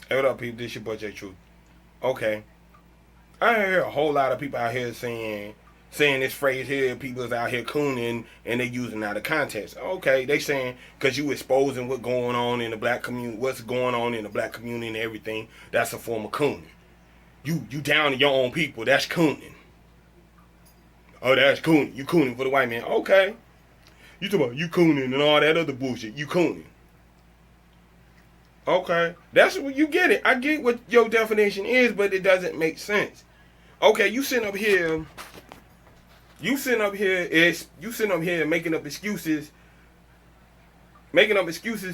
Hey, what up, people? This your boy J Truth. Okay, I hear a whole lot of people out here saying this phrase here. People is out here cooning and they using it out of context. Okay, they saying because you exposing what's going on in the black community, what's going on in the black community and everything. That's a form of cooning. You down to your own people. That's cooning. Oh, that's cooning. You cooning for the white man. Okay, you talking about you cooning and all that other bullshit. You cooning. Okay, that's what you get it. I get what your definition is, but it doesn't make sense. Okay, you sitting up here making up excuses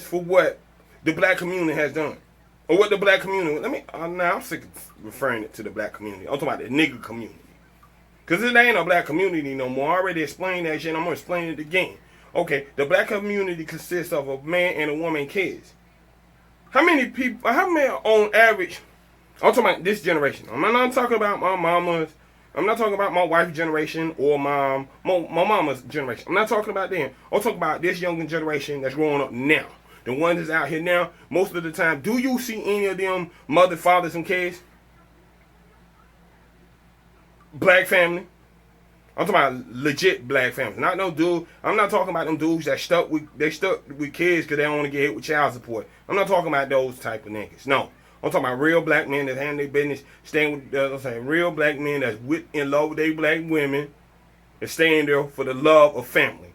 for what the black community has done. Or what the black community, now I'm sick of referring it to the black community. I'm talking about the nigga community. Because it ain't a black community no more. I already explained that shit, I'm going to explain it again. Okay, the black community consists of a man and a woman and kids. How many on average, I'm talking about this generation. I'm not talking about my mama's, I'm not talking about my wife's generation or my mama's generation. I'm not talking about them. I'm talking about this younger generation that's growing up now. The ones that's out here now, most of the time, do you see any of them mother, fathers, and kids? Black family. I'm talking about legit black families. Not no dude. I'm not talking about them dudes that stuck with kids because they don't want to get hit with child support. I'm not talking about those type of niggas. No. I'm talking about real black men that handle their business, staying with, I'm saying, real black men that's in love with their black women and staying there for the love of family.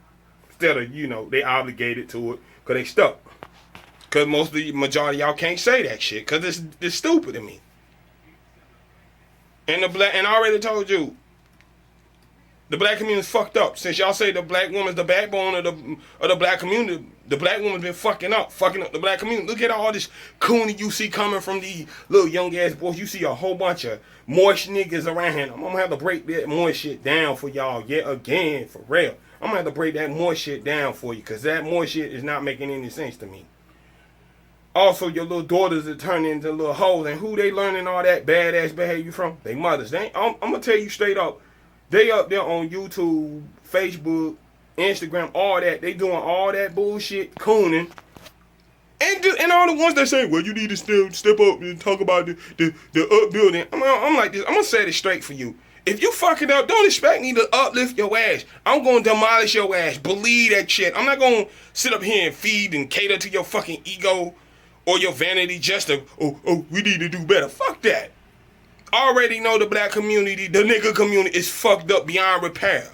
Instead of, they obligated to it because they stuck. Because majority of y'all can't say that shit because it's stupid to me. And I already told you, the black community is fucked up. Since y'all say the black woman's the backbone of the black community, the black woman's been fucking up the black community. Look at all this cooning you see coming from these little young ass boys. You see a whole bunch of moist niggas around here. I'm gonna have to break that moist shit down for y'all yet again, for real. I'm gonna have to break that moist shit down for you, cause that moist shit is not making any sense to me. Also, your little daughters are turning into little hoes, and who they learning all that badass behavior from? They mothers. I'm gonna tell you straight up. They up there on YouTube, Facebook, Instagram, all that. They doing all that bullshit, cooning. And all the ones that say, well, you need to still step up and talk about the upbuilding. I'm like this. I'm going to say it straight for you. If you fucking up, don't expect me to uplift your ass. I'm going to demolish your ass. Believe that shit. I'm not going to sit up here and feed and cater to your fucking ego or your vanity just to, we need to do better. Fuck that. Already know the black community, the nigga community is fucked up beyond repair.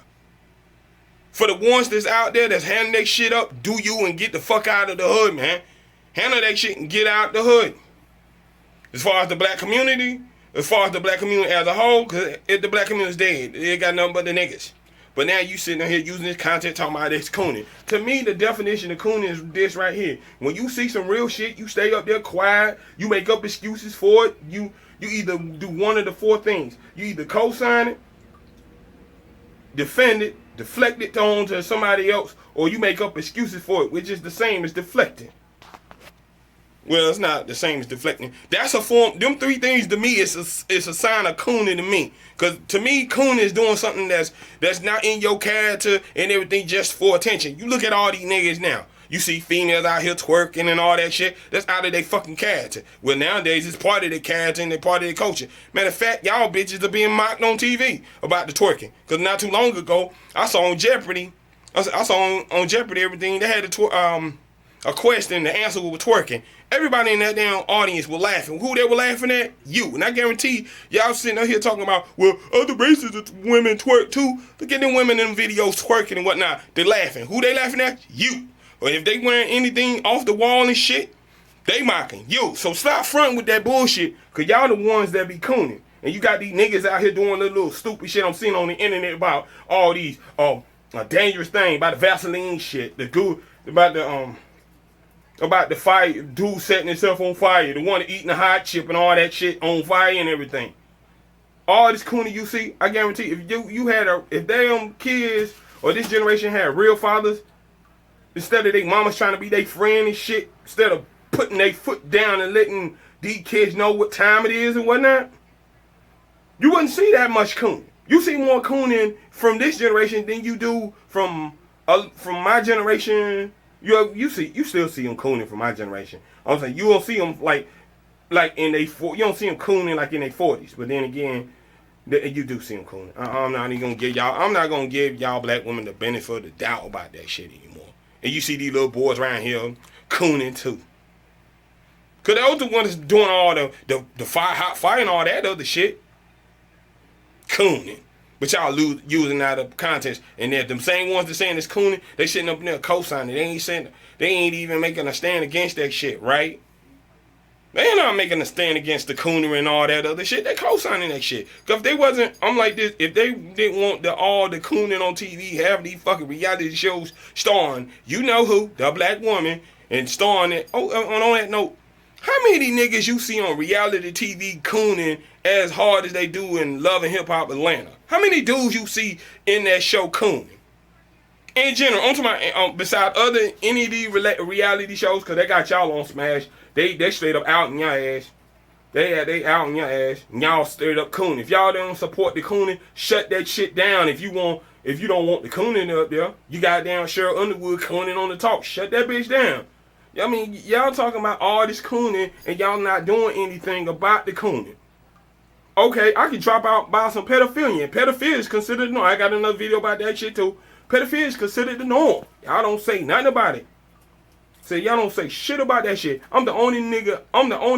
For the ones that's out there that's handling that shit up, do you and get the fuck out of the hood, man. Handle that shit and get out the hood. As far as the black community as a whole, because if the black community is dead, they got nothing but the niggas. But now you sitting here using this content talking about this cooning. To me, the definition of cooning is this right here. When you see some real shit, you stay up there quiet, you make up excuses for it, you either do one of the four things. You either co-sign it, defend it, deflect it on to somebody else, or you make up excuses for it, which is the same as deflecting. Well, it's not the same as deflecting. That's a form. Them three things to me is a sign of cooning to me. Because to me, cooning is doing something that's not in your character and everything just for attention. You look at all these niggas now. You see females out here twerking and all that shit. That's out of their fucking character. Well, nowadays, it's part of their character and they're part of their culture. Matter of fact, y'all bitches are being mocked on TV about the twerking. Because not too long ago, I saw on Jeopardy, on Jeopardy everything, they had a question, the answer was twerking. Everybody in that damn audience was laughing. Who they were laughing at? You. And I guarantee y'all sitting up here talking about, well, other races of women twerk too. Look at them women in videos twerking and whatnot. They're laughing. Who they laughing at? You. Or if they wearing anything off the wall and shit, they mocking you. So stop fronting with that bullshit, because y'all the ones that be cooning. And you got these niggas out here doing the little stupid shit I'm seeing on the internet about all these dangerous thing, about the Vaseline shit, about the fire, dude setting himself on fire, the one eating the hot chip and all that shit on fire and everything. All this cooning you see, I guarantee if them kids or this generation had real fathers, instead of they mamas trying to be their friend and shit, instead of putting their foot down and letting these kids know what time it is and whatnot, you wouldn't see that much cooning. You see more cooning from this generation than you do from my generation. You still see them cooning from my generation. I'm saying you don't see them like like in you don't see them cooning like in their 40s. But then again, you do see them cooning. I'm not even gonna give y'all. I'm not gonna give y'all black women the benefit of the doubt about that shit anymore. And you see these little boys around here cooning too. Cause those the ones doing all the hot fire and all that other shit. Cooning. But y'all using out of context. And they're them same ones that saying it's cooning, they sitting up in there co-signing. They ain't even making a stand against that shit, right? They ain't not making a stand against the coonery and all that other shit. They co-signing that shit. Cause if they wasn't, I'm like this, if they didn't want all the cooning on TV, have these fucking reality shows starring, you know who, the black woman, and starring it. Oh, on that note, how many niggas you see on reality TV cooning as hard as they do in Love and Hip Hop Atlanta? How many dudes you see in that show cooning? In general, on to my besides any of these reality shows, cause they got y'all on Smash. They straight up out in your ass. They out in your ass. And y'all straight up cooning. If y'all don't support the cooning, shut that shit down. If you don't want the cooning up there, you got down Cheryl Underwood cooning on the talk. Shut that bitch down. I mean, y'all talking about all this cooning and y'all not doing anything about the cooning. Okay, I can drop out by some pedophilia. Pedophilia is considered the norm. I got another video about that shit too. Pedophilia is considered the norm. Y'all don't say nothing about it. Y'all don't say shit about that shit. I'm the only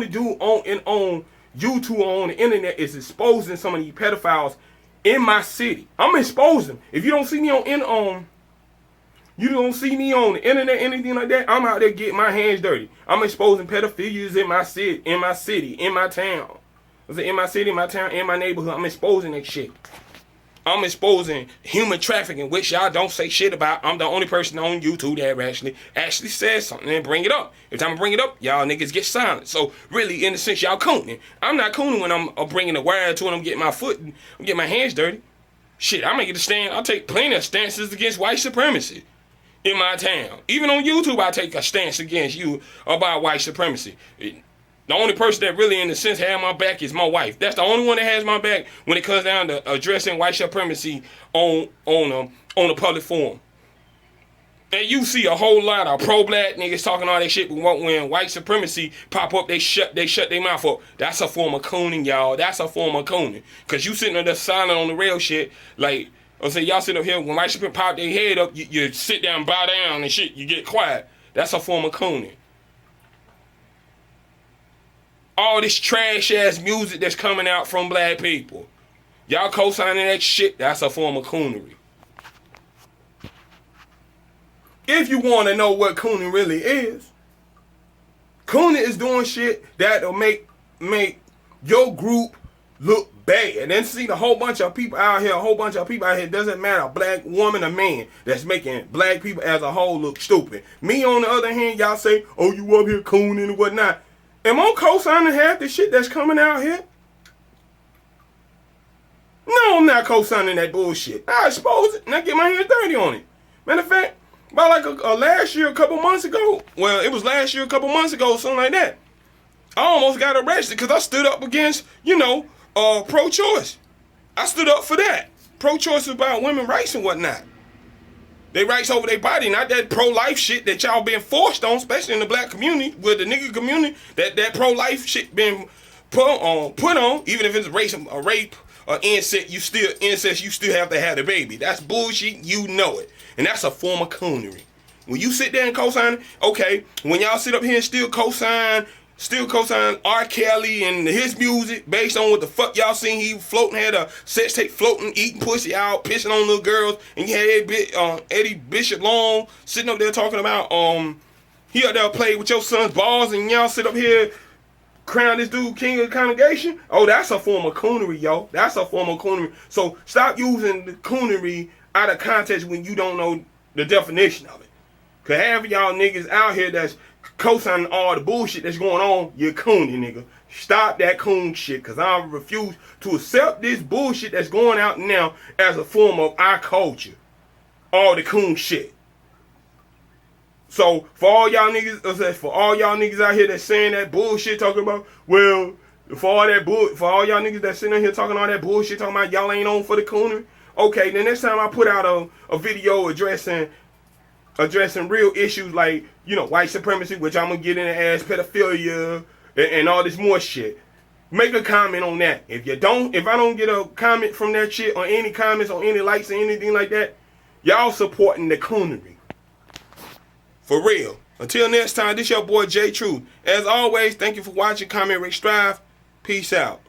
dude on YouTube or on the internet is exposing some of these pedophiles in my city. I'm exposing them. If you don't see me you don't see me on the internet, anything like that, I'm out there getting my hands dirty. I'm exposing pedophilias in my city, in my town. In my city, my town, in my neighborhood. I'm exposing that shit. I'm exposing human trafficking, which y'all don't say shit about. I'm the only person on YouTube that actually says something and bring it up. If I'm bring it up, y'all niggas get silent. So really, in a sense, y'all cooning. I'm not cooning when I'm bringing the wire to it. I'm getting my foot, I'm getting my hands dirty. Shit, I make it a stand. I'll take plenty of stances against white supremacy in my town. Even on YouTube, I take a stance against you about white supremacy. The only person that really, in a sense, has my back is my wife. That's the only one that has my back when it comes down to addressing white supremacy on a public forum. And you see a whole lot of pro-black niggas talking all that shit, but when white supremacy pop up, they shut their mouth up. That's a form of cooning, y'all. That's a form of cooning. Cause you sitting there silent on the real shit, like, I say y'all sit up here when white supremacy pop their head up, you sit down, bow down and shit. You get quiet. That's a form of cooning. All this trash ass music that's coming out from black people, y'all co-signing that shit. That's a form of coonery. If you want to know what cooning really is, cooning is doing shit that'll make your group look bad. And then see a whole bunch of people out here, it doesn't matter, a black woman or man, that's making black people as a whole look stupid. Me, on the other hand, y'all say, oh, you up here cooning and whatnot. Am I co-signing half the shit that's coming out here? No, I'm not co-signing that bullshit. I expose it and I get my hands dirty on it. Matter of fact, about like last year, a couple months ago, something like that, I almost got arrested because I stood up against, pro-choice. I stood up for that. Pro-choice is about women's rights and whatnot. They rights over their body, not that pro-life shit that y'all been forced on, especially in the black community, with the nigga community, that pro-life shit been put on, even if it's a rape or incest, you still have to have the baby. That's bullshit, you know it. And that's a form of coonery. When you sit there and co-sign, okay, when y'all sit up here and still co-sign R. Kelly and his music based on what the fuck y'all seen, he floating, had a sex tape floating, eating pussy out, pissing on little girls, and you had Eddie Bishop Long sitting up there talking about he up there play with your son's balls, and y'all sit up here crown this dude king of the congregation. Oh, that's a form of coonery, yo. That's a form of coonery. So stop using the coonery out of context when you don't know the definition of it. Cause half of y'all niggas out here that's co-signing all the bullshit that's going on, you're cooning, nigga. Stop that coon shit, cause I refuse to accept this bullshit that's going out now as a form of our culture. All the coon shit. So for all y'all niggas out here that's saying that bullshit, talking about, well, for all y'all niggas that's sitting here talking all that bullshit, talking about y'all ain't on for the coonery. Okay, the next time I put out a video addressing real issues like, white supremacy, which I'm gonna get into as pedophilia and all this more shit. Make a comment on that. If I don't get a comment from that shit, or any comments, or any likes, or anything like that, y'all supporting the coonery. For real. Until next time, this your boy J Truth. As always, thank you for watching. Comment, rate, strive. Peace out.